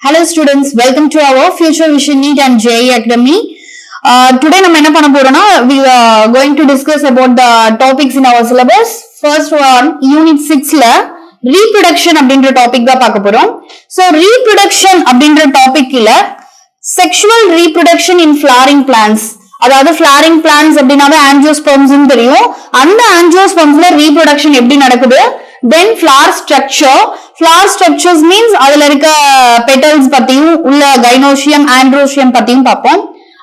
Hello students, welcome to our Future Vision NEET and JEE Academy. Today we are going to discuss about the topics in our syllabus. First one, Unit 6 la reproduction அப்படின்ற topic தான் பார்க்க போறோம். So reproduction அப்படின்ற டாபிக்ல sexual reproduction in flowering plants. அதாவது flowering plants அப்படினாவே angiosperms ன்னு தெரியும். அந்த angiospermsல reproduction எப்படி நடக்குது? Then flower structures means அதுல இருக்க petals பத்தியும் உள்ள gynoecium androecium பத்தியும் பார்ப்போம்.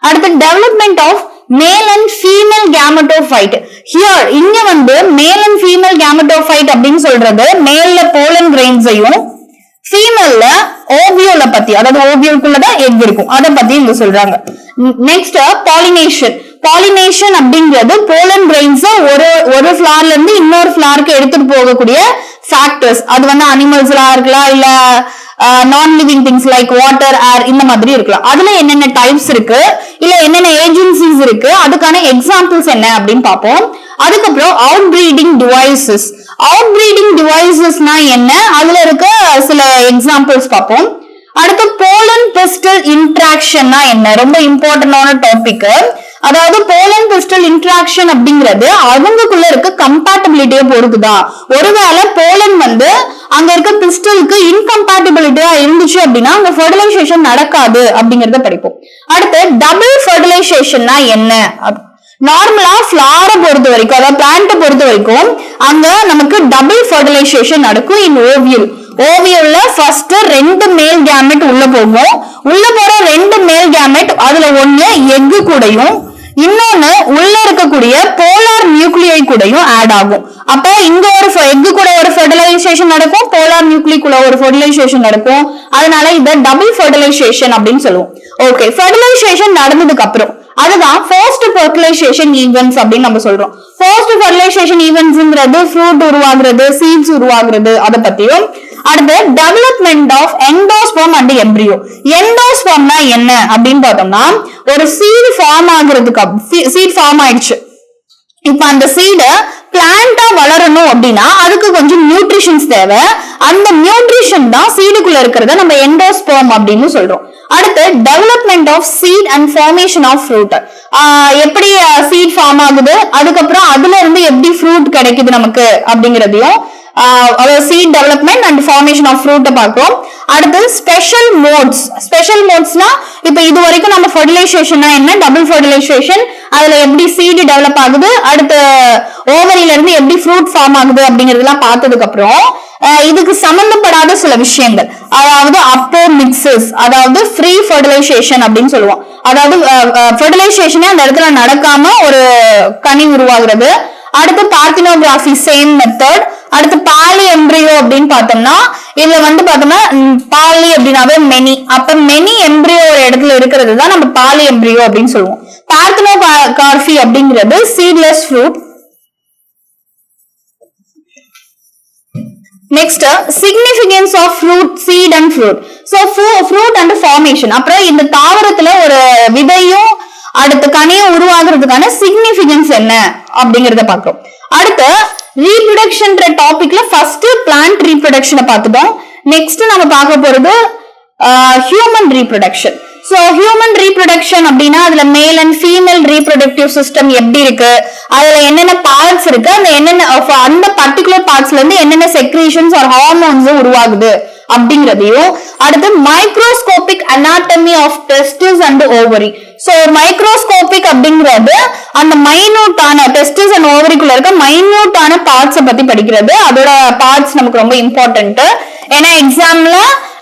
அடுத்து development of male and female gametophyte. Here இங்க male and female gametophyte அப்படின்னு சொல்றது மேல்ல pollen grains ஐயும் ஃபீமேல்ல ஓவியோல பத்தி, அதாவது ஓவியோக்குள்ளதான் எக் இருக்கும், அதை பத்தி இங்க சொல்றாங்க. நெக்ஸ்ட் பாலினேஷன் அப்படிங்கிறது போலன் கிரெயின்ஸ் ஒரு ஃபிளார்ல இருந்து இன்னொரு ஃபிளாருக்கு எடுத்துட்டு போகக்கூடிய ஃபேக்டர்ஸ். அது அனிமல்ஸ்லா இருக்கலாம், இல்ல non living things like water, air, இந்த மாதிரி இருக்கலாம். அதுல என்னென்ன டைப்ஸ் இருக்கு, இல்ல என்னென்ன ஏஜென்சிஸ் இருக்கு, அதுக்கான எக்ஸாம்பிள்ஸ் என்ன அப்படின்னு பார்ப்போம். அதுக்கப்புறம் அவுட்பிரீடிங் டிவைசஸ்னா என்ன, அதுல இருக்க சில எக்ஸாம்பிள்ஸ் பார்ப்போம். அடுத்து போலன் பிஸ்டல் இன்ட்ராக்ஷன்னா என்ன, ரொம்ப இம்பார்ட்டன்டான டாபிக். அதாவது போலன் பிஸ்டல் இன்ட்ராக்ஷன் அப்படிங்கிறது அவங்களுக்குள்ள இருக்க கம்பேட்டபிலிட்டியை பொறுத்துதான். ஒருவேளை போலன் அங்க இருக்க பிஸ்டலுக்கு இன்கம்பேட்டபிலிட்டியா இருந்துச்சு அப்படின்னா அங்க ஃபெர்டிலைசேஷன் நடக்காது அப்படிங்கறத படிப்போம். அடுத்து டபுள் ஃபெர்டிலைசேஷன்னா என்ன, நார்மலா ஃபிளாரை பொறுத்த வரைக்கும், அதாவது பிளான்ட்டை பொறுத்த வரைக்கும் அங்க நமக்கு டபுள் ஃபெர்டிலைசேஷன் நடக்கும். இன் ஓவியல்ல ஃபர்ஸ்ட் 2 மேல் கேமெட் உள்ள போகும். உள்ள போற 2 மேல் கேமெட் அதுல ஒண்ணு எக்கு கூடயும் இன்னொன்னு உள்ள இருக்கக்கூடிய போலார் நியூக்ளியை கூடயும் ஆட் ஆகும். அப்ப இங்க ஒரு எக்கு கூட ஒரு ஃபெர்டிலைசேஷன் நடக்கும், போலார் நியூக்ளிக்குள்ள ஒரு ஃபெர்டிலைசேஷன் நடக்கும். அதனால இத டபுள் ஃபெர்டிலைசேஷன் அப்படின்னு சொல்லுவோம். ஓகே, ஃபெர்டிலைசேஷன் நடந்ததுக்கு அப்புறம் அதுதான் போஸ்ட் ஃபெர்டிலைசேஷன் ஈவென்ட்ஸ் அப்படின்னு நம்ம சொல்றோம். போஸ்ட் ஃபெர்டிலைசேஷன் ஈவென்ட்ஸ்ங்கிறது ஃப்ரூட் உருவாகுறது, சீட்ஸ் உருவாகுறது, அதை பத்தியும். அடுத்து development of endosperm and embryo. எண்டோஸ்பெர்ம்னா என்ன அப்படின்னு பார்த்தோம்னா, ஒரு சீட் ஃபார்ம் ஆயிடுச்சு. இப்ப அந்த சீட பிளான்டா வளரணும் அப்படின்னா அதுக்கு கொஞ்சம் நியூட்ரிஷன்ஸ் தேவை. அந்த நியூட்ரிஷன் தான் சீடுக்குள்ள இருக்கிறத நம்ம எண்டோஸ்பெர்ம் அப்படின்னு சொல்றோம். அடுத்து development of seed and formation of fruit. எப்படி சீட் ஃபார்ம் ஆகுது, அதுக்கப்புறம் அதுல இருந்து எப்படி ஃப்ரூட் கிடைக்குது நமக்கு அப்படிங்கிறதையும், seed development and formation of ஃப்ரூட்டை பார்க்கிறோம். அடுத்து ஸ்பெஷல் மோட்ஸ்னா இப்ப இது வரைக்கும் நம்ம ஃபெர்டிலைசேஷன் என்ன, டபுள் ஃபெர்டிலைசேஷன், அதுல எப்படி சீடு டெவலப் ஆகுது, அடுத்து ஓவரியில இருந்து எப்படி ஃப்ரூட் ஃபார்ம் ஆகுது அப்படிங்கறதெல்லாம் பார்த்ததுக்கு அப்புறம் இதுக்கு சம்பந்தப்படாத சில விஷயங்கள், அதாவது அப்போ மிக்சஸ், அதாவது ஃப்ரீ ஃபெர்டிலைசேஷன் அப்படின்னு சொல்லுவோம். அதாவது ஃபெர்டிலைசேஷனே அந்த இடத்துல நடக்காம ஒரு கனி உருவாகிறது. அடுத்து பார்த்தினோகிராஃபி, சேம் மெத்தட். அடுத்து பாலி எம்ப்ரியோ அப்படின்னு பார்த்தோம்னா இதுல பார்த்தோம்னா பாலி அப்படின்னாவே மெனி, அப்ப மெனி எம்ப்ரியோ ஒரு இடத்துல இருக்கிறது தான் நம்ம பாலி எம்ப்ரியோ அப்படின்னு சொல்லுவோம். பார்த்தினோகிராஃபி அப்படிங்கிறது seedless fruit. Next significance of fruit, seed and fruit. So fruit and formation, அப்புறம் இந்த தாவரத்துல ஒரு விதையும் அடுத்து கனியும் உருவாகிறதுக்கான சிக்னிபிகன்ஸ் என்ன அப்படிங்கறத பார்க்கிறோம். அடுத்து ரீப்ரொடக்ஷன் டாபிக்ல ஃபர்ஸ்ட் பிளான்ட் ரீப்ரொடக்ஷனை பார்த்துட்டோம். நெக்ஸ்ட் நம்ம பார்க்க போறது human reproduction. So human reproduction அப்படின்னா அதுல male and female reproductive system எப்படி இருக்கு, அதுல என்னென்ன பார்ட்ஸ் இருக்கு, அந்த பர்டிகுலர் பார்ட்ஸ்ல இருந்து என்னென்ன செக்ரீஷன்ஸ் ஆர் ஹார்மோன்ஸ் உருவாகுது அப்படிங்கறதையும், அடுத்து microscopic anatomy of testis and ovary. So microscopic அப்படிங்கிறது அந்த மைன்யூட்டான டெஸ்டிஸ் அண்ட் ஓவரிக்குள்ள இருக்க மைன்யூட்டான பார்ட்ஸ் பத்தி படிக்கிறது. அதோட பார்ட்ஸ் நமக்கு ரொம்ப இம்பார்ட்டன்ட், ஏன்னா எக்ஸாம்ல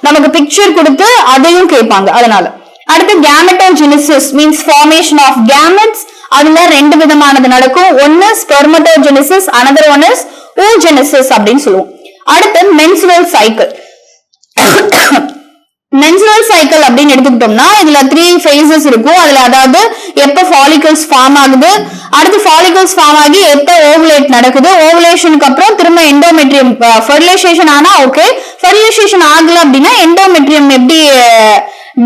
நமக்கு பிக்சர் கொடுத்து அதையும் கேட்பாங்க, அதனால. அடுத்து கேமெட்டோஜெனிசிஸ் மீன்ஸ் ஃபார்மேஷன் ஆஃப் கேமெட்ஸ். அதுல 2 விதமானது நடக்கும், ஒன்னு spermatogenesis, another one is oogenesis அப்படின்னு சொல்லுவோம். அடுத்து மென்சுரல் சைக்கிள். மென்சுரல் சைக்கிள் அப்படின்னு எடுத்துக்கிட்டோம்னா இதுல 3 phases இருக்கும். அதுல அதாவது எப்ப ஃபாலிகல்ஸ் ஃபார்ம் ஆகுது, அடுத்து ஃபாலிகல்ஸ் ஃபார்ம் ஆகி எப்ப ஓவுலேட் நடக்குது, ஓவுலேஷனுக்கு அப்புறம் திரும்ப எண்டோமெட்ரியம் ஃபெர்டிலைசேஷன் ஆனா ஓகே, ஃபெர்டிலைசேஷன் ஆகல அப்படின்னா எண்டோமெட்ரியம் எப்படி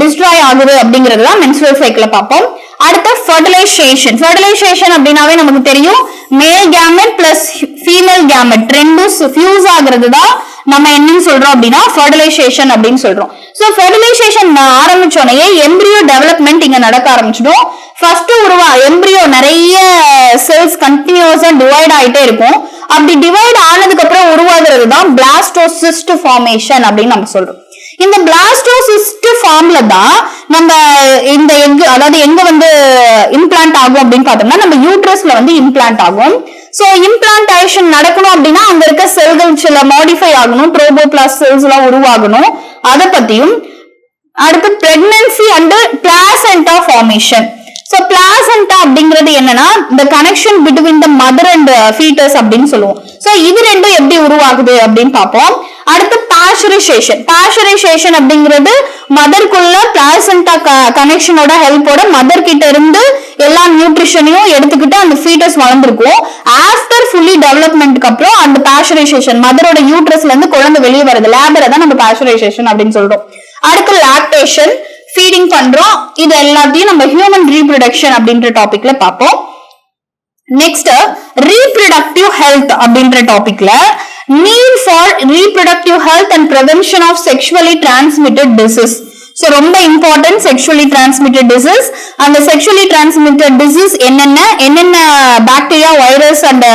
டிஸ்ட்ராய் ஆகுது அப்படிங்கிறது தான் மென்சுரல் சைக்கிள பார்ப்போம். அடுத்து ஃபெர்டிலைசேஷன் அப்படின்னாவே நமக்கு தெரியும், மேல் கேமெட் பிளஸ் ஃபீமேல் கேமெட் ரெண்டும் ஃபியூஸ் ஆகுறது தான் நம்ம என்னன்னு சொல்றோம் அப்படின்னா ஃபெர்டிலைசேஷன் அப்படின்னு சொல்றோம். சோ ஃபெர்டிலைசேஷன் ஆரம்பிச்சோடனே எம்பிரியோ டெவலப்மெண்ட் இங்க நடக்க ஆரம்பிச்சிடும். ஃபர்ஸ்ட் எம்பிரியோ நிறைய செல்ஸ் கண்டினியூஸா டிவைட் ஆயிட்டே இருக்கும். அப்படி டிவைட் ஆனதுக்கு அப்புறம் உருவாகிறது தான் பிளாஸ்டோசிஸ்ட் ஃபார்மேஷன் அப்படின்னு நம்ம சொல்றோம். இந்த பிளாஸ்டோசிஸ்ட் ஃபார்ம்ல தான் நம்ம இந்த எக், அதாவது எங்க வந்து இம்ப்ளான்ட் ஆகும் அப்படின்னு பார்த்தோம்னா நம்ம யூட்ரஸ்ல வந்து இம்ப்ளான்ட் ஆகும். சோ இம்ப்ளான்டேஷன் நடக்கணும் அப்படின்னா அங்க இருக்க செல்கள் சில மாடிஃபை ஆகணும், ட்ரோபோபிளாஸ்ட் செல்ஸ் எல்லாம் உருவாகணும். அதை பத்தியும் அடுத்து பிரெக்னன்சி அண்ட் பிளாசென்டா ஃபார்மேஷன். சோ பிளாசென்டா அப்படிங்கிறது என்னன்னா the connection between the mother and fetus அப்படின்னு சொல்லுவோம். சோ இது ரெண்டும் எப்படி உருவாகுது அப்படின்னு பார்ப்போம். அடுத்து பாஸ்டரைசேஷன் அப்படிங்கிறது மதர்க்குள்ள பிளாசென்டா கனெக்ஷனோட ஹெல்ப்போட மதர் கிட்ட இருந்து எல்லா நியூட்ரிஷனையும் எடுத்துக்கிட்டு அந்த ஃபீட்டஸ் வளர்ந்துருக்கும். ஆஃப்டர் ஃபுல்லி டெவலப்மெண்ட்க்கு அப்புறம் அந்த பாஸ்டரைசேஷன் மதரோட யூட்ரஸ்ல இருந்து குழந்தை வெளியே வருது, லேபரை தான் நம்ம பாஸ்டரைசேஷன் அப்படின்னு சொல்றோம். அடுத்து லாக்டேஷன், ஃபீடிங் பண்றோம். இது எல்லாத்தையும் நம்ம ஹியூமன் ரீப்ரொடக்ஷன் அப்படின்ற டாபிக்ல பார்ப்போம். நெக்ஸ்ட் ரீப்ரொடக்டிவ் ஹெல்த் அப்படின்ற டாபிக்ல need for reproductive health and prevention of sexually transmitted disease. So ரொம்ப important sexually transmitted disease. அந்த sexually transmitted disease என்னென்ன பாக்டீரியா, வைரஸ் அண்ட்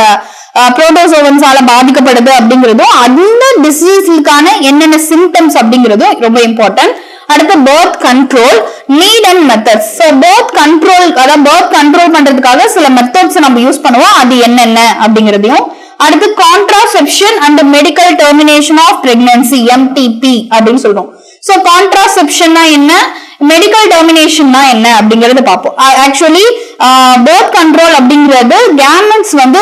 புரோட்டோசோவன்ஸால பாதிக்கப்படுது அப்படிங்கிறதும் அந்த டிசீஸ்க்கான என்னென்ன சிம்டம்ஸ் அப்படிங்கிறதும் ரொம்ப இம்பார்ட்டன்ட். அடுத்து birth control, need and methods. So birth control, அதாவது பர்த் கண்ட்ரோல் பண்றதுக்காக சில மெத்தட்ஸ் நம்ம யூஸ் பண்ணுவோம், அது என்னென்ன அப்படிங்கிறதையும். அடுத்து contraception and medical termination of pregnancy, MTP அப்படின்னு சொல்றோம். சோ கான்ட்ராசெப்ஷன்னா என்ன, மெடிக்கல் டெர்மினேஷன்னா என்ன அப்படிங்கறத பார்ப்போம். ஆக்சுவலி பர்த் கண்ட்ரோல் அப்படிங்கிறது கேமெட்ஸ் வந்து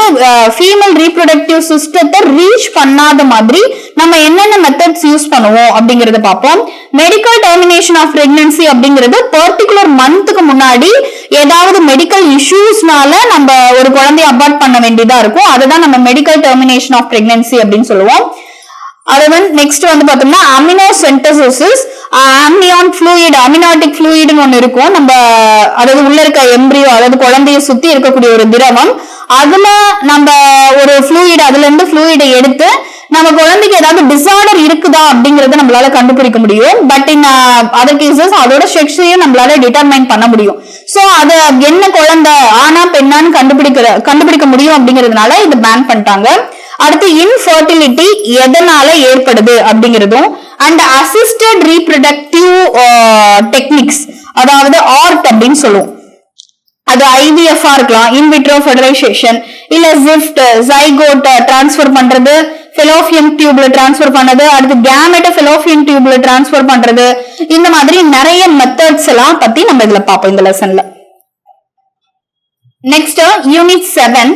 ஃபீமேல் ரீப்ரொடக்டிவ் சிஸ்டத்தை ரீச் பண்ணாத மாதிரி நம்ம என்னென்ன மெத்தட்ஸ் யூஸ் பண்ணுவோம் அப்படிங்கறத பார்ப்போம். மெடிக்கல் டெர்மினேஷன் ஆஃப் பிரெக்னன்சி அப்படிங்கிறது பர்டிகுலர் மந்த்துக்கு முன்னாடி ஏதாவது மெடிக்கல் இஷ்யூஸ்னால நம்ம ஒரு குழந்தைய அபார்ட் பண்ண வேண்டியதா இருக்கும். அதுதான் நம்ம மெடிக்கல் டெர்மினேஷன் ஆஃப் பிரெக்னன்சி அப்படின்னு சொல்லுவோம். அது வந்து நெக்ஸ்ட் வந்து பார்த்தோம்னா அமினோசென்டசிஸ், அம்னியான் ஃப்ளூயிட், அமினாட்டிக் ஃப்ளூயிட்னு ஒன்று இருக்கும். நம்ம அதாவது உள்ள இருக்க எம்பிரியோ, அதாவது குழந்தைய சுத்தி இருக்கக்கூடிய ஒரு திரவம், அதுல நம்ம ஒரு ஃப்ளூயிட், அதுல இருந்து ஃப்ளூயிடை எடுத்து நம்ம குழந்தைக்கு ஏதாவது டிசார்டர் இருக்குதா அப்படிங்கறத நம்மளால கண்டுபிடிக்க முடியும். பட் இன் அதர் கேசஸ் அதோட செக்ஸையும் நம்மளால டிட்டர்மைன் பண்ண முடியும். சோ அது என்ன குழந்தை, ஆனா பெண்ணான்னு கண்டுபிடிக்க முடியும் அப்படிங்கிறதுனால இதை பேன் பண்ணிட்டாங்க. அடுத்து இன்ஃபர்டிலிட்டி எதனால ஏற்படுது அப்படிங்கிறதும், அண்ட் அசிஸ்டட் ரீப்ரொடக்டிவ் டெக்னிக்ஸ், அதாவது ஆர்ட் அப்படின்னு சொல்லுவோம். அது IVF இருக்கலாம், இன்விட்ரோ ஃபெர்டிலைசேஷன், இல்ல ஜிஃப்ட் ஜைகோட் டிரான்ஸ்ஃபர் பண்றது, ஃபெலோபியன் டியூப்ல டிரான்ஸ்ஃபர் பண்ணது, அடுத்து கேமெட்ட ஃபெலோபியன் டியூப்ல டிரான்ஸ்ஃபர் பண்றது, இந்த மாதிரி நிறைய மெத்தட்ஸ் எல்லாம் பத்தி நம்ம இதுல பார்ப்போம் இந்த லெசன்ல. நெக்ஸ்ட் யூனிட் 7,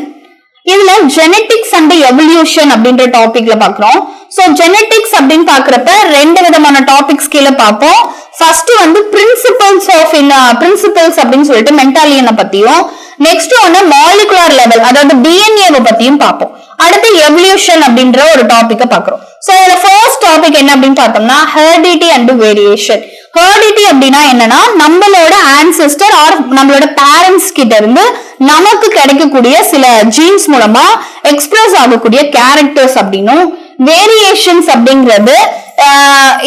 இதுல ஜெனெட்டிக்ஸ் அண்ட் எவல்யூஷன் அப்படின்ற டாபிக்ல பாக்குறோம். சோ ஜெனெட்டிக்ஸ் அப்படின்னு பாக்குறப்ப ரெண்டு விதமான டாபிக்ஸ் கீழே பார்ப்போம். ஃபர்ஸ்ட் வந்து பிரின்சிபல்ஸ் அப்படின்னு சொல்லிட்டு மென்டாலியனை பத்தியும், நெக்ஸ்ட் ஒன்னு மாலிகுலர் லெவல், அதாவது DNA பத்தியும் பார்ப்போம். அடுத்து எவல்யூஷன் அப்படின்ற ஒரு டாபிக்க பாக்குறோம். சோ இதுல ஃபர்ஸ்ட் டாபிக் என்ன அப்படின்னு பார்த்தோம்னா ஹெரிடிட்டி அண்ட் வேரியேஷன். ஹெரிடிட்டி அப்படின்னா என்னன்னா நம்மளோட ஆன்செஸ்டர் ஆர் நம்மளோட பேரண்ட்ஸ் கிட்ட இருந்து நமக்கு கிடைக்கக்கூடிய சில ஜீன்ஸ் மூலமா எக்ஸ்பிரஸ் ஆகக்கூடிய கேரக்டர்ஸ் அப்படின்னும், வேரியேஷன்ஸ் அப்படிங்கிறது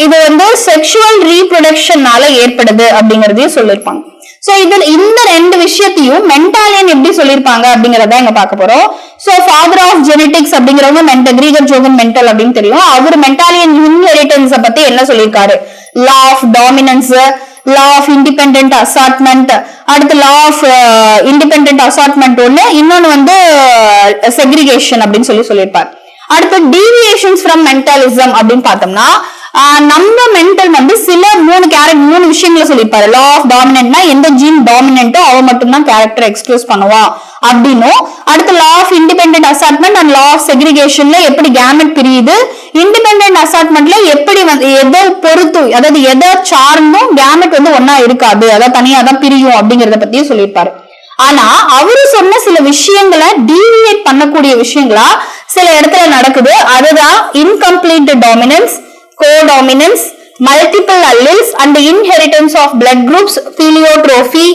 இது வந்து செக்ஷுவல் ரீப்ரொடக்ஷனால ஏற்படுது அப்படிங்கறதையும் சொல்லிருப்பாங்க. சோ இதுல இந்த ரெண்டு விஷயத்தையும் மென்டாலியன் எப்படி சொல்லிருப்பாங்க அப்படிங்கறத இங்க பார்க்க போறோம். சோ ஃபாதர் ஆஃப் ஜெனெடிக்ஸ் அப்படிங்கிறவங்க கிரீகர் ஜோகன் மென்டல் அப்படின்னு தெரியும். அவர் மென்டாலியன் இன்ஹெரிட்டன்ஸ் பத்தி என்ன சொல்லியிருக்காரு, law of dominance, law of independent assortment, அடுத்து லா ஆஃப் இண்டிபெண்டன்ட் அசார்ட்மெண்ட் ஒண்ணு, இன்னொன்னு வந்து செக்ரிகேஷன் அப்படின்னு சொல்லியிருப்பார். அடுத்து டீவியேஷன்ஸ் ஃப்ரம் மென்டலிசம் அப்படின்னு பார்த்தோம்னா நம்ம மென்டல் வந்து சில மூணு விஷயங்களை சொல்லியிருப்பாரு. லா ஆஃப் டாமினன்ட்னா எந்த ஜீன் டாமினன்ட்டோ அவ மட்டும்தான் கேரக்டர் எக்ஸ்பிரஸ் பண்ணுவா அப்படின்னும், அடுத்து law of independent assortment and law of செக்ரிகேஷன்ல எப்படி கேமெட் பிரியுது, இண்டிபெண்டன்ட் அசார்ட்மெண்ட்ல எப்படி வந்து எதை பொறுத்து, அதாவது எதை சார்ந்தும் கேமெட் வந்து ஒன்னா இருக்காது, அதாவது தனியா தான் பிரியும் அப்படிங்கறத பத்தியும் சொல்லியிருப்பாரு. ஆனா அவரு சொன்ன சில விஷயங்களை டீவியேட் பண்ணக்கூடிய விஷயங்களா சில இடத்துல நடக்குது. அதுதான் incomplete dominance, codominance, multiple alleles and inheritance of blood groups, pleiotropy,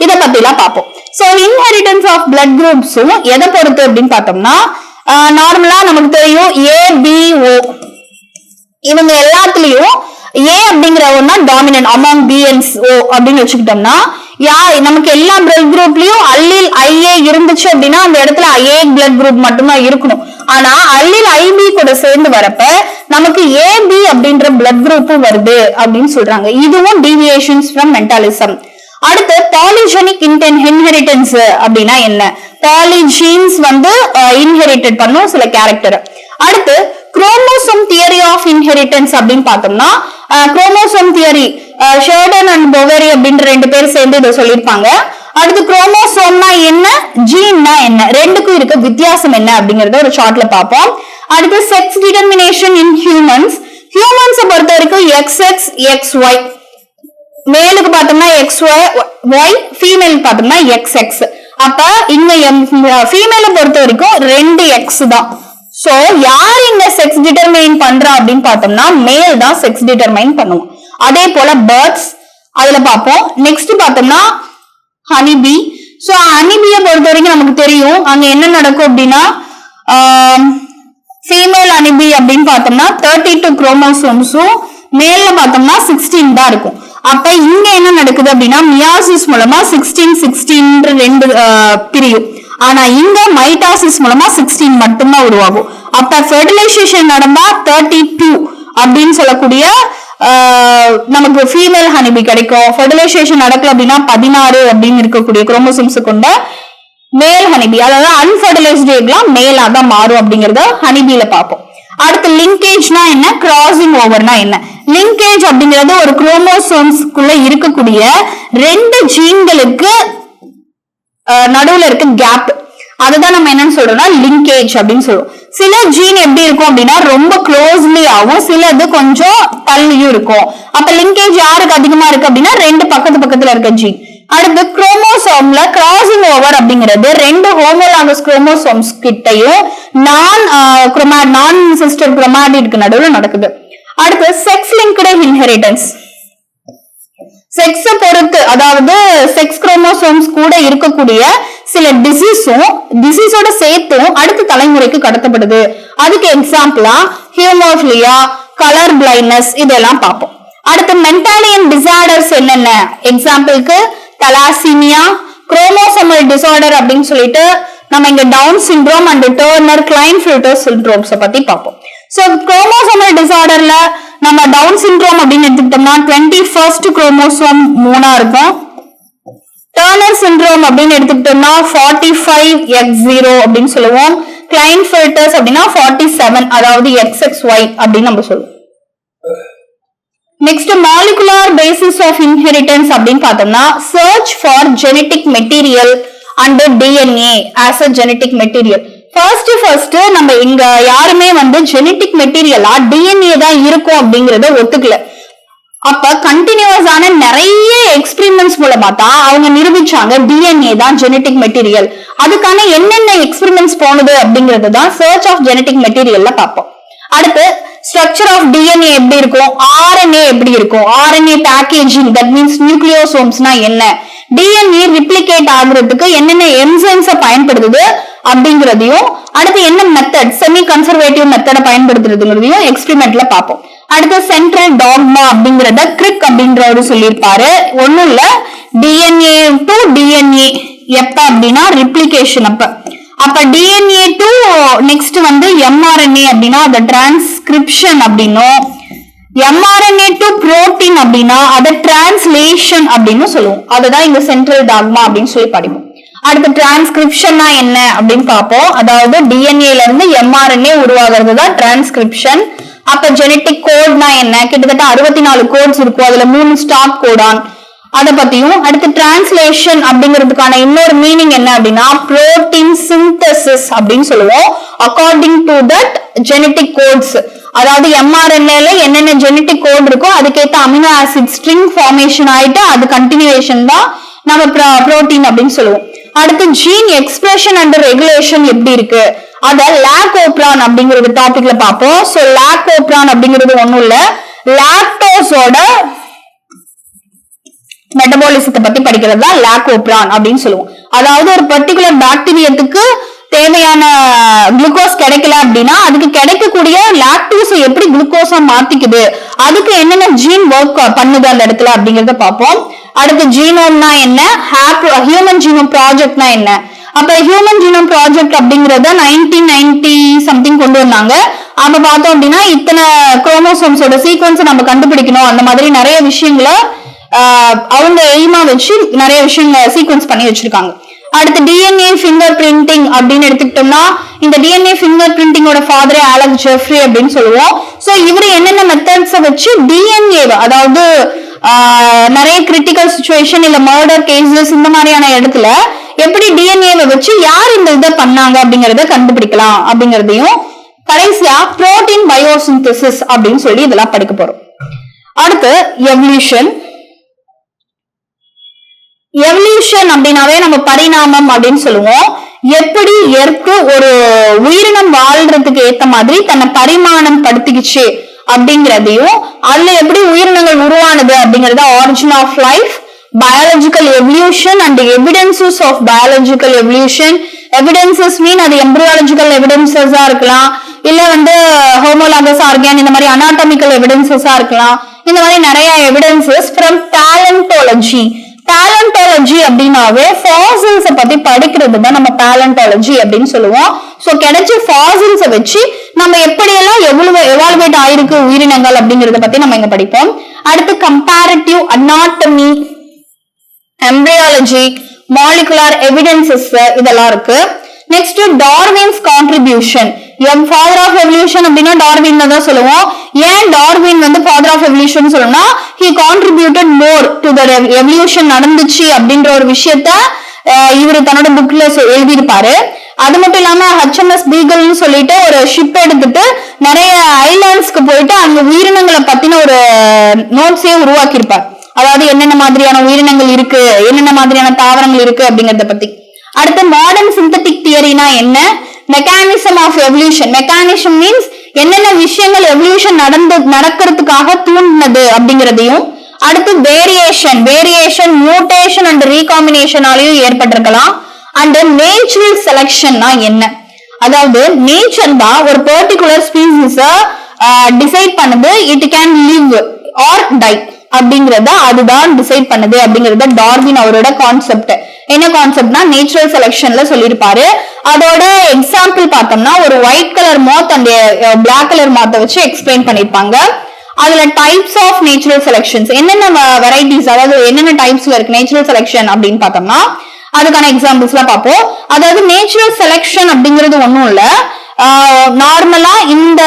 இத பத்தி எல்லாம் பார்ப்போம். சோ இன்ஹெரிட்டன்ஸ் ஆஃப் பிளட் குரூப்ஸும் எதை பொறுத்து அப்படின்னு பார்த்தோம்னா நார்மலா நமக்கு தெரியும் ABO, இவங்க எல்லாத்துலயும் ஏ அப்படிங்கிறவங்க டாமினன்ட் அமாங் பி அண்ட் ஓ அப்படின்னு வச்சுக்கிட்டோம்னா நமக்கு எல்லா பிளட் குரூப்லயும் அல்லில் ஐஏ இருந்துச்சு அப்படின்னா அந்த இடத்துல ஐஏ பிளட் குரூப் மட்டும்தான் இருக்கணும். ஆனா அல்லில் ஐபி கூட சேர்ந்து வரப்ப நமக்கு ஏபி அப்படின்ற பிளட் குரூப்பும் வருது அப்படின்னு சொல்றாங்க. இதுவும் டீவியேஷன்ஸ் ஃப்ரம் மென்டாலிசம். அடுத்து பாலிஜெனிக் இன்ஹெரிட்டன்ஸ் அப்படின்னா என்ன? பாலிஜீன்ஸ் வந்து இன்ஹெரிட்டட் பண்ணும் சில கேரக்டர். அடுத்து குரோமோசோம் தியரி ஆஃப் இன்ஹெரிட்டன்ஸ் அப்படின்னு பார்த்தோம்னா குரோமோசோம் தியரி ஷெர்டன் அண்ட் பொவேரி அப்படின்ற 2 பேர் சேர்ந்து இதை சொல்லியிருப்பாங்க. அடுத்து குரோமோசோம்னா என்ன, ஜீன்னா என்ன, ரெண்டுக்கும் இருக்க வித்தியாசம் என்ன அப்படிங்கறத ஒரு சார்ட்ல பார்ப்போம். அடுத்து செக்ஸ் டிட்டர்மினேஷன் இன் ஹியூமன்ஸ். ஹியூமன்ஸை பொறுத்த வரைக்கும் XX XY, மேலுக்கு பார்த்தோம்னா XY, ஃபீமேல் பார்த்தோம்னா XX. அப்ப இங்க ஃபீமேல பொறுத்த வரைக்கும் 2X தான். சோ யார் இங்க செக்ஸ் டிட்டர்மைன் பண்றா அப்படின்னு பார்த்தோம்னா மேல் தான் செக்ஸ் டிட்டர்மைன் பண்ணுவோம். அதே போல பேர்ட்ஸ் அதுல பார்ப்போம். நெக்ஸ்ட் பார்த்தோம்னா ஹனிபி. சோ ஹனிபியை பொறுத்த வரைக்கும் நமக்கு தெரியும் அங்க என்ன நடக்கும் அப்படின்னா ஃபீமேல் ஹனிபி அப்படின்னு பார்த்தோம்னா 32 குரோமோசோம்ஸும் மேல்ல பார்த்தோம்னா 16 தான் இருக்கும். அப்ப இங்க என்ன நடக்குது அப்படின்னா மியாசிஸ் மூலமா 16 2 பிரியும். ஆனா இங்க மைட்டாசிஸ் மூலமா 16 மட்டும்தான் உருவாகும். அப்ப ஃபெர்டிலைசேஷன் நடந்தா 32 அப்படின்னு சொல்லக்கூடிய நமக்கு ஃபீமேல் ஹனிபி கிடைக்கும். ஃபெர்டிலைசேஷன் நடக்கல அப்படின்னா 16 அப்படின்னு இருக்கக்கூடிய குரோமோசோம்ஸ் கொண்ட மேல் ஹனிபி, அதாவது அன்ஃபெர்டிலைஸ்டு எக்லாம் மேலா தான் மாறும் அப்படிங்கறத ஹனிபில பார்ப்போம். அடுத்து லிங்கேஜ்னா என்ன, கிராசிங் ஓவர்னா என்ன? லிங்கேஜ் அப்படிங்கிறது ஒரு குரோமோசோம்ஸ்க்குள்ள இருக்கக்கூடிய 2 ஜீன்களுக்கு நடுவுல இருக்க கேப், அதுதான் நம்ம என்னன்னு சொல்றோம்னா லிங்கேஜ் அப்படின்னு சொல்றோம். சில ஜீன் எப்படி இருக்கும் அப்படின்னா ரொம்ப க்ளோஸ்லி ஆகும், சிலது கொஞ்சம் தள்ளியும் இருக்கும். அப்ப லிங்கேஜ் யாருக்கு அதிகமா இருக்கு அப்படின்னா 2 பக்கத்துல இருக்க ஜீன். அடுத்து குரோமோசோம்ல கிராசிங் ஓவர் அப்படிங்கிறது 2 ஹோமோலாகஸ் குரோமோசோம்ஸ் கிட்டையும் நான் சிஸ்டர் குரோமாடிட்க்கு நடுவுல நடக்குது. அடுத்து செக்ஸ் லிங்க்டு இன்ஹெரிட்டன்ஸ். செக்ஸ பொறுத்து, அதாவது செக்ஸ் குரோமோசோம்ஸ் கூட இருக்கக்கூடிய சில டிசீஸோட சேர்த்தும் அடுத்த தலைமுறைக்கு கடத்தப்படுது. அதுக்கு எக்ஸாம்பிளா ஹியூமோஃபிலியா, கலர் பிளைண்ட்னஸ் இதெல்லாம் பார்ப்போம். அடுத்து மென்டாலியன் டிசார்டர்ஸ் என்னென்ன? எக்ஸாம்பிளுக்கு தலாசீமியா, குரோமோசோமல் டிசார்டர் அப்படின்னு சொல்லிட்டு நம்ம இங்க Down syndrome and Turner Klinefelter syndromes பத்தி பார்ப்போம். சோ குரோமோசோமல் டிசார்டர்ல நம்ம டவுன் சிண்ட்ரோம் அப்படின்னு எடுத்துக்கிட்டோம்னா 21st குரோமோசோம் 3ஆ இருக்கும். டர்னர் சிண்ட்ரோம் அப்படின்னு எடுத்துக்கிட்டோம்னா 45X0 அப்படின்னு சொல்லுவோம். கிளைன்ஃபில்டர்ஸ் அப்படின்னா 47, அதாவது XXY அப்படின்னு நம்ம சொல்லுவோம். Next molecular basis of inheritance அப்படின்னு பார்த்தோம்னா search for genetic material and DNA as a genetic material. First நம்ம இங்க யாருமே வந்து ஜெனடிக் மெட்டீரியலா டிஎன்ஏ தான் இருக்கும் அப்படிங்கறத ஒத்துக்கல. அப்ப கண்டினியூஸான நிறைய எக்ஸ்பெரிமெண்ட்ஸ் மூலமா தான் அவங்க நிரூபிச்சாங்க டிஎன்ஏ தான் ஜெனடிக் மெட்டீரியல். அதுக்கான என்னென்ன எக்ஸ்பெரிமெண்ட்ஸ் போனது அப்படிங்கறது தான் சர்ச் ஆஃப் ஜெனடிக் மெட்டீரியல்ல பார்ப்போம். அடுத்து ஸ்ட்ரக்சர் ஆஃப் டிஎன்ஏ எப்படி இருக்கும், ஆர்என்ஏ எப்படி இருக்கும், ஆர்என்ஏ பேக்கேஜிங் தட் மீன்ஸ் நியூக்ளியோசோம்ஸ்னா என்ன, டிஎன்ஏ ரிப்ளிகேட் ஆகுறதுக்கு என்னென்ன என்சைம்ஸை பயன்படுத்துது அப்படிங்கிறதையும், அடுத்து என்ன மெத்தட் செமி கன்சர்வேட்டிவ் மெத்தடை பயன்படுத்துறதுங்கிறதையும் எக்ஸ்பெரிமெண்ட்ல பார்ப்போம். அடுத்து சென்ட்ரல் டாக்மா அப்படிங்கறத கிரிக் அப்படின்றவரு சொல்லியிருப்பாரு. ஒண்ணும் இல்ல, டிஎன்ஏ டு டிஎன்ஏ எப்ப அப்படின்னா ரிப்ளிகேஷன் அப்ப டிஎன்ஏ டு நெக்ஸ்ட் வந்து எம்ஆர்என்ஏ அப்படின்னா அதை டிரான்ஸ்கிரிப்ஷன் அப்படின்னும், எம்ஆர்என்ஏ டு புரோட்டீன் அப்படின்னா அதை டிரான்ஸ்லேஷன் அப்படின்னு சொல்லுவோம். அதுதான் இங்க சென்ட்ரல் டாக்மா அப்படின்னு சொல்லி படிப்போம். அடுத்து டிரான்ஸ்கிரிப்ஷன்னா என்ன அப்படின்னு பார்ப்போம். அதாவது டிஎன்ஏல இருந்து எம்ஆர்என்ஏ உருவாகிறது தான் டிரான்ஸ்கிரிப்ஷன். அப்ப ஜெனடிக் கோட்னா என்ன, கிட்டத்தட்ட 64 கோட்ஸ் இருக்கும், அதுல 3 ஸ்டாப் கோடான், அத பத்தியும். அடுத்து டிரான்ஸ்லேஷன் அப்படிங்கிறதுக்கான இன்னொரு மீனிங் என்ன அப்படின்னா புரோட்டீன் சிந்தசிஸ் அப்படின்னு சொல்லுவோம். According to that genetic codes, அதாவது எம்ஆர்என்ஏல என்னென்ன ஜெனடிக் கோட் இருக்கோ அதுக்கேற்ற அமினோ ஆசிட் ஸ்ட்ரிங் ஃபார்மேஷன் ஆயிட்டு அது கண்டினியூஷன் தான் நம்ம புரோட்டீன் அப்படின்னு சொல்லுவோம். அடுத்து ஜீன் எக்ஸ்பிரஷன் அண்ட் ரெகுலேஷன் எப்படி இருக்கு, அத லாக்டோபிரான் அப்படிங்கறது டாபிக்ல பார்ப்போம். சோ லாக்டோபிரான் அப்படிங்கிறது ஒண்ணும் இல்ல, லாக்டோஸோட மெட்டபாலிசத்தை பத்தி படிக்கிறது தான் லாக்டோபிரான் அப்படின்னு சொல்லுவோம். அதாவது ஒரு பர்டிகுலர் பாக்டீரியத்துக்கு தேவையான குளுக்கோஸ் கிடைக்கல அப்படின்னா அதுக்கு கிடைக்கக்கூடிய லாக்டோஸ் எப்படி குளுக்கோஸா மாத்திக்குது, அதுக்கு என்னென்ன ஜீன் ஒர்க் பண்ணுது அந்த இடத்துல அப்படிங்கறத பார்ப்போம். அடுத்து ஜீனோம்னா என்ன, ஹியூமன் ஜீனோம் ப்ராஜெக்ட்னா என்ன. அப்ப ஹியூமன் ஜீனோம் ப்ராஜெக்ட் அப்படிங்கறத 1990 சம்திங் கொண்டு வந்தாங்க. அப்ப பார்த்தோம் அப்படின்னா இத்தனை குரோமோசோம்ஸோட சீக்வன்ஸ் நம்ம கண்டுபிடிக்கணும், அந்த மாதிரி நிறைய விஷயங்களை அவங்க எய்மா வச்சு நிறைய விஷயங்கள் சீக்வன்ஸ் பண்ணி வச்சிருக்காங்க. அடுத்து டிஎன்ஏ ஃபிங்கர் பிரிண்டிங் அப்படின்னு எடுத்துக்கிட்டோம்னா இந்த டிஎன்ஏ ஃபிங்கர் பிரிண்டிங்கோட ஃபாதரே அலெக்ஸ் ஜெஃப்ரி அப்படின்னு சொல்லுவோம். சோ இவரு என்னென்ன மெத்தட்ஸை வச்சு டிஎன்ஏ, அதாவது நிறைய கிரிட்டிக்கல் சிச்சுவேஷன் இல்ல மர்டர் கேசஸ் இந்த மாதிரியான இடத்துல எப்படி டிஎன்ஏவை வச்சு யார் இந்த இதை பண்ணாங்க அப்படிங்கறத கண்டுபிடிக்கலாம் அப்படிங்கறதையும், கடைசியா புரோட்டீன் பயோசிந்தசிஸ் அப்படின்னு சொல்லி இதெல்லாம் படிக்க போறோம். அடுத்து எவல்யூஷன். எவல்யூஷன் அப்படின்னாவே நம்ம பரிணாமம் அப்படின்னு சொல்லுவோம். எப்படி எர்த்து ஒரு உயிரினம் வாழ்றதுக்கு ஏத்த மாதிரி தன்னை பரிமாணம் படுத்திக்கிச்சு அப்படிங்கிறதையும், அதுல எப்படி உயிரினங்கள் உருவானது அப்படிங்கறத origin of life, biological evolution and evidences of biological evolution. Evidences mean அது embryological evidences இருக்கலாம், இல்ல வந்து homologous organ இந்த மாதிரி anatomical evidences இருக்கலாம். இந்த மாதிரி நிறைய evidences from paleontology. Paleontology அப்படின்னாவே fossils பத்தி படிக்கிறது தான் நம்ம paleontology அப்படின்னு சொல்லுவோம். சோ கிடைச்ச fossils வச்சு நம்ம எப்படியெல்லாம் எவ்வளவு எவால்வேட் ஆயிருக்கு உயிரினங்கள் அப்படிங்கறத பத்தி நம்ம இங்க படிப்போம். அடுத்து comparative anatomy, embryology, molecular evidences இதெல்லாம் இருக்கு. Next Darwin's contribution. Father of evolution அப்படின்னா டார்வின் தான் சொல்லுவோம். ஏன் டார்வின் வந்து ஃபாதர் ஆஃப் எவல்யூஷன் சொல்லணும்னா he contributed more to the evolution நடந்துச்சு அப்படின்ற ஒரு விஷயத்த இவரு தன்னோட புக்ல எழுதியிருப்பாரு. அது மட்டும் இல்லாம HMS பீகல்னு சொல்லிட்டு ஒரு ஷிப் எடுத்துட்டு நிறைய ஐலாண்ட்ஸ்க்கு போயிட்டு அங்க உயிரினங்களை பத்தின ஒரு நோட்ஸே உருவாக்கி இருப்பார். அதாவது என்னென்ன மாதிரியான உயிரினங்கள் இருக்கு, என்னென்ன மாதிரியான தாவரங்கள் இருக்கு அப்படிங்கறத பத்தி. அடுத்து மாடர்ன் சிந்தட்டிக் தியரினா என்ன, mechanism of evolution. Mechanism means என்னென்ன விஷயங்கள் எவல்யூஷன் நடக்கிறதுக்காக தூண்டினது அப்படிங்கறதையும். அடுத்து வேரியேஷன். வேரியேஷன் மியூட்டேஷன் அண்ட் ரீகாம்பினேஷனாலையும் ஏற்பட்டிருக்கலாம். அண்ட் நேச்சுரல் செலக்ஷன்னா என்ன, அதாவது நேச்சர் தான் ஒரு பர்டிகுலர் ஸ்பீசிஸ டிசைட் பண்ணுது, it can live or die அப்படிங்கறத அதுதான் டிசைட் பண்ணுது அப்படிங்கறத டார்வின் அவரோட கான்செப்ட். என்ன கான்செப்ட்னா நேச்சுரல் செலக்ஷன்ல சொல்லியிருப்பாரு. அதோட எக்ஸாம்பிள் பார்த்தோம்னா ஒரு white colour moth and black colour மாத்தை வச்சு எக்ஸ்பிளைன் பண்ணிருப்பாங்க. அதுல டைப்ஸ் ஆஃப் நேச்சுரல் செலக்ஷன்ஸ் என்னென்ன வெரைட்டிஸ், அதாவது என்னென்ன டைப்ஸ்ல இருக்கு நேச்சுரல் செலக்ஷன் அப்படின்னு பார்த்தோம்னா அதுக்கான எக்ஸாம்பிள்ஸ் எல்லாம் பார்ப்போம். அதாவது நேச்சுரல் செலக்ஷன் அப்படிங்கிறது ஒண்ணும் இல்ல, நார்மலா இந்த